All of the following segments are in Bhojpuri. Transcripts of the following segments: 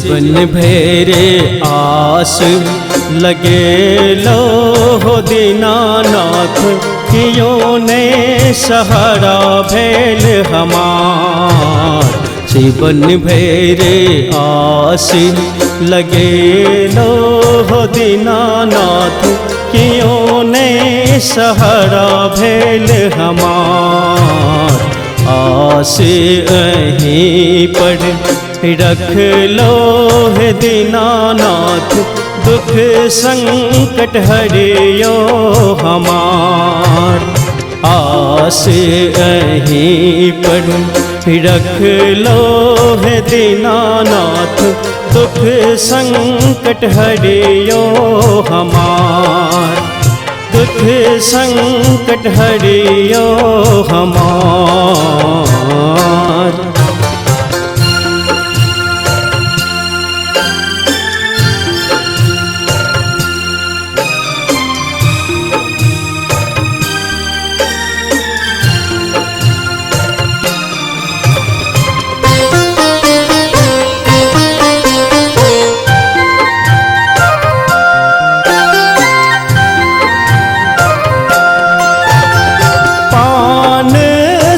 जीवन भेरे आस लगे लो हो दीनानाथ, कियों ने सहारा भेल हमार। जीवन भेरे आस लगे लो हो दीनानाथ, कियों ने सहारा भेल हमार। आस अहीं पर रख लो है दीनानाथ, दुख संकट हरियो हमार। आस अहीं पर रख लो है दीनानाथ, दुख संकट हरियो हमार। दुख संकट हरियो हमार।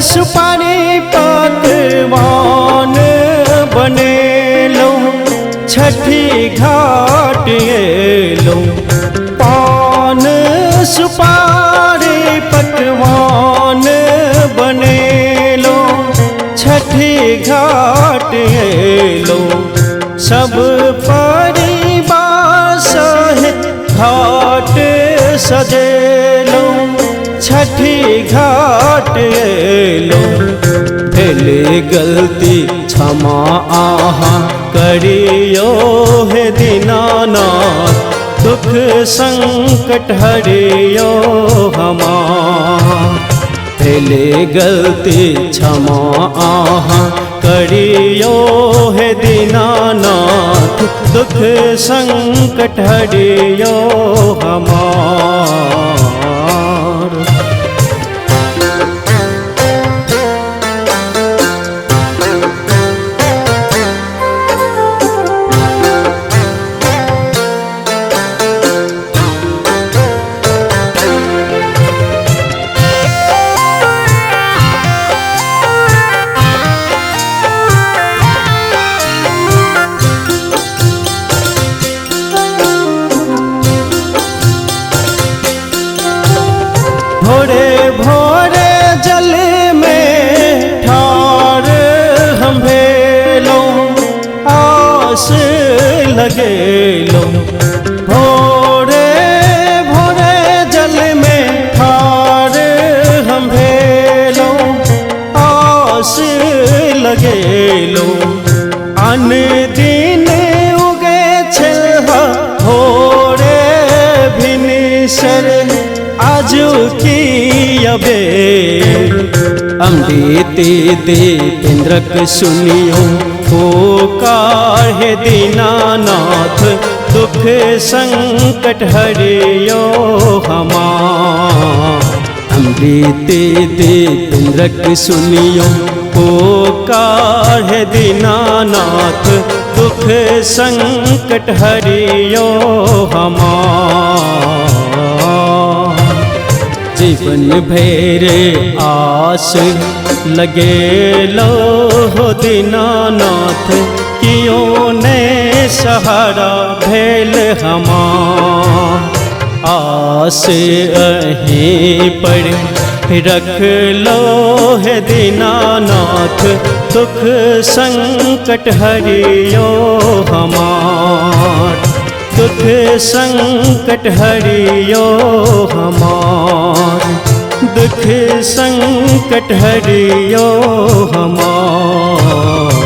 सुपारी पकवान बने लो, छठी घाट लो। पान सुपारी पकवान बने लो, छठी घाट लो। सब परिवार सहित घाट सजे लो, छठी घाट लो। भेल गलती क्षमा आहा करियो है दीनानाथ, दुख संकट हरियो हमार। भेल गलती क्षमा आहा करियो है दीनानाथ, दुख संकट हरियो हमार। भोरे भोरे जल में ठार हम भेलो, आस लगे लो। भोरे भोरे जल में ठार हम भेलो, आस लगे लो। अन दिन उगे छलहा भोरे भिनसर, आजू की अबे अमृति दीपेंद्रक सुनियो पुकार है दीनानाथ, दुख संकट हरियो हमार। अमृति दीपेंद्रक सुनियो पुकार है दीनानाथ, दुख संकट हरियो हमार। जीवन भेरे आस लगे लो हो दीनानाथ, कियों ने सहारा भेल हमार। आस अहीं पर रख लो है दीनानाथ, दुख संकट हरियो हमार। दुख संकट हरियो हमार। दुख संकट हरियो हमार।